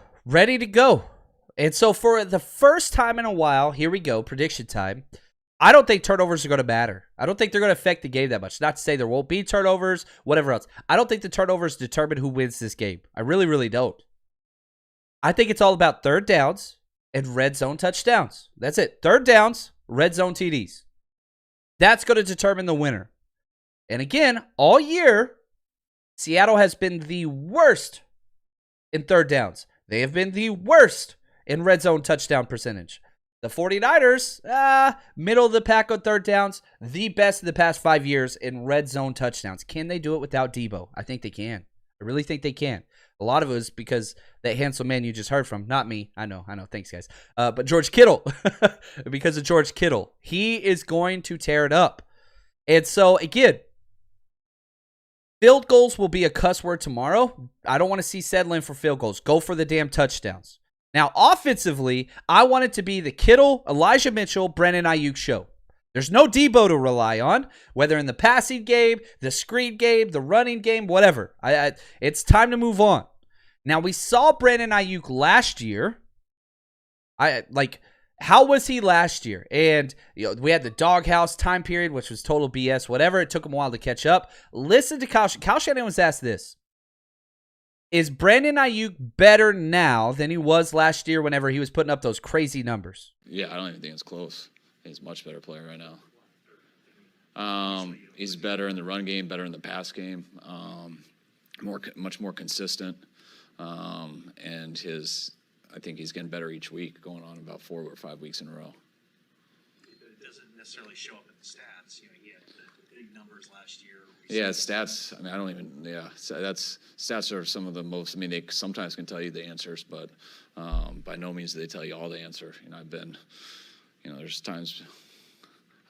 B: And so for the first time in a while, here we go, prediction time. I don't think turnovers are going to matter. I don't think they're going to affect the game that much. Not to say there won't be turnovers, whatever else. I don't think the turnovers determine who wins this game. I really, really don't. I think it's all about third downs and red zone touchdowns. That's it. Third downs, red zone TDs. That's going to determine the winner. And again, all year, Seattle has been the worst in third downs. They have been the worst in red zone touchdown percentage. The 49ers, middle of the pack on third downs, the best in the past 5 years in red zone touchdowns. Can they do it without Debo? I think they can. I really think they can. A lot of it was because that handsome man you just heard from, not me. I know. Thanks, guys. But George Kittle, because of George Kittle. He is going to tear it up. And so, again, field goals will be a cuss word tomorrow. I don't want to see settling for field goals. Go for the damn touchdowns. Now, offensively, I want it to be the Kittle, Elijah Mitchell, Brandon Ayuk show. There's no Debo to rely on, whether in the passing game, the screen game, the running game, whatever. It's time to move on. Now, we saw Brandon Ayuk last year. How was he last year? And we had the doghouse time period, which was total BS, whatever. It took him a while to catch up. Listen to Kyle. Kyle Shanahan was asked this. Is Brandon Ayuk better now than he was last year whenever he was putting up those crazy numbers?
D: Yeah, I don't even think it's close. I think he's a much better player right now. He's better in the run game, better in the pass game, much more consistent. And I think he's getting better each week, going on about 4 or 5 weeks in a row.
F: It doesn't necessarily show up in the stats. He had the big numbers last year.
D: Yeah, stats. I mean, stats are some of the most. I mean, they sometimes can tell you the answers, but by no means do they tell you all the answer. There's times I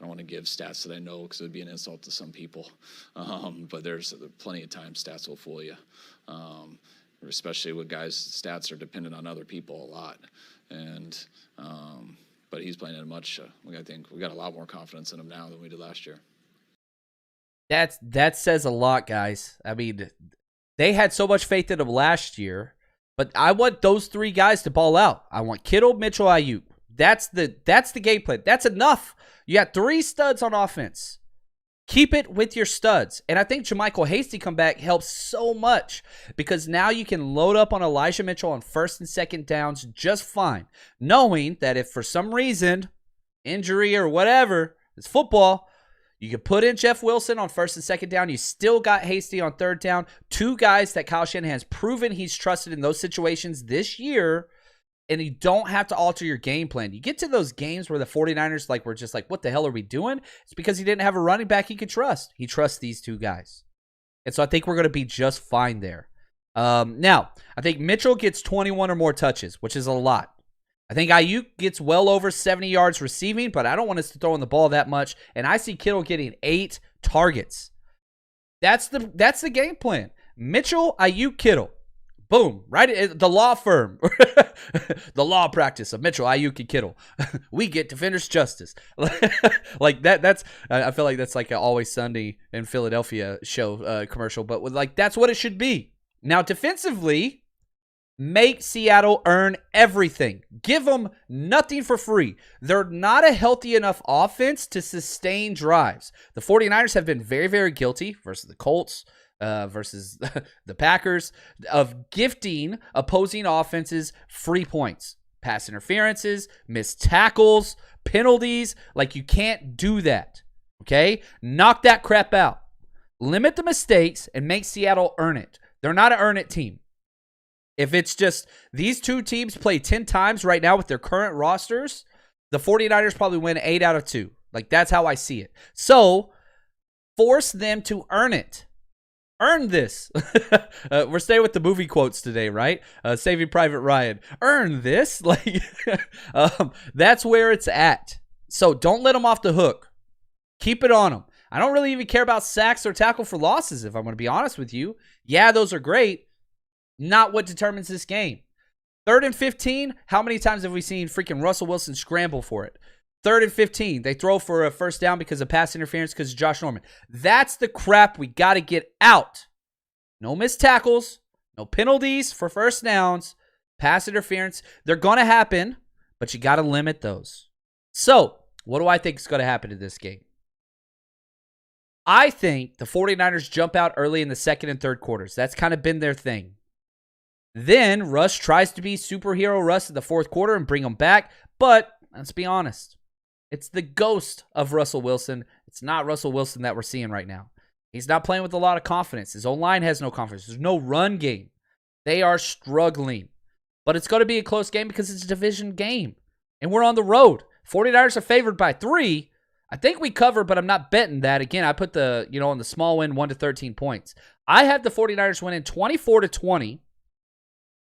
D: don't want to give stats that I know because it would be an insult to some people. But there's plenty of times stats will fool you, especially with guys. Stats are dependent on other people a lot, but he's playing at a much. I think we got a lot more confidence in him now than we did last year.
J: That says a lot, guys. I mean, they had so much faith in him last year, but I want those three guys to ball out. I want Kittle, Mitchell, Ayuk. That's the game plan. That's enough. You got 3 studs on offense. Keep it with your studs. And I think JaMychal Hasty come back helps so much because now you can load up on Elijah Mitchell on first and second downs just fine, knowing that if for some reason, injury or whatever, it's football, you can put in Jeff Wilson on first and second down. You still got Hasty on third down. 2 guys that Kyle Shanahan has proven he's trusted in those situations this year. And you don't have to alter your game plan. You get to those games where the 49ers were just like, what the hell are we doing? It's because he didn't have a running back he could trust. He trusts these 2 guys. And so I think we're going to be just fine there. Now, I think Mitchell gets 21 or more touches, which is a lot. I think Ayuk gets well over 70 yards receiving, but I don't want us to throw in the ball that much. And I see Kittle getting 8 targets. That's the game plan. Mitchell, Ayuk, Kittle. Boom, right? The law firm. The law practice of Mitchell, Ayuk, and Kittle. We get defenders justice. Like that's I feel like that's like an Always Sunny in Philadelphia show commercial, but that's what it should be. Now, defensively, make Seattle earn everything. Give them nothing for free. They're not a healthy enough offense to sustain drives. The 49ers have been very, very guilty versus the Colts, versus the Packers, of gifting opposing offenses free points, pass interferences, missed tackles, penalties. Like, you can't do that, okay? Knock that crap out. Limit the mistakes and make Seattle earn it. They're not an earn it team. If it's just these 2 teams play 10 times right now with their current rosters, the 49ers probably win 8 out of 2. Like, that's how I see it. So, force them to earn it. Earn this. We're staying with the movie quotes today, right? Saving Private Ryan. Earn this. Like, that's where it's at. So don't let them off the hook. Keep it on them. I don't really even care about sacks or tackle for losses, if I'm going to be honest with you. Yeah, those are great. Not what determines this game. 3rd and 15, how many times have we seen freaking Russell Wilson scramble for it? 3rd and 15, they throw for a first down because of pass interference because of Josh Norman. That's the crap we got to get out. No missed tackles, no penalties for first downs, pass interference. They're going to happen, but you got to limit those. So, what do I think is going to happen in this game? I think the 49ers jump out early in the second and third quarters. That's kind of been their thing. Then Russ tries to be superhero Russ in the fourth quarter and bring them back, but let's be honest. It's the ghost of Russell Wilson. It's not Russell Wilson that we're seeing right now. He's not playing with a lot of confidence. His O-line has no confidence. There's no run game. They are struggling. But it's going to be a close game because it's a division game. And we're on the road. 49ers are favored by 3. I think we cover, but I'm not betting that. Again, I put the, on the small win, 1 to 13 points. I have the 49ers winning 24-20.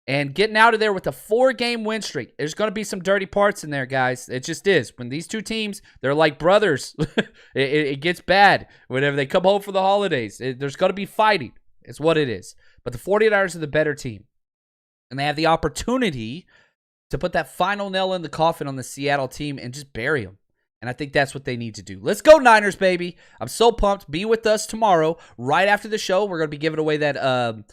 J: And getting out of there with a 4-game win streak. There's going to be some dirty parts in there, guys. It just is. When these 2 teams, they're like brothers. it gets bad whenever they come home for the holidays. There's going to be fighting. It's what it is. But the 49ers are the better team. And they have the opportunity to put that final nail in the coffin on the Seattle team and just bury them. And I think that's what they need to do. Let's go, Niners, baby. I'm so pumped. Be with us tomorrow. Right after the show, we're going to be giving away that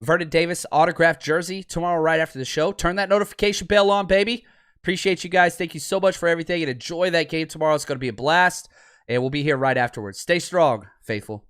J: Vernon Davis autographed jersey tomorrow right after the show. Turn that notification bell on, baby. Appreciate you guys. Thank you so much for everything, and enjoy that game tomorrow. It's going to be a blast, and we'll be here right afterwards. Stay strong, faithful.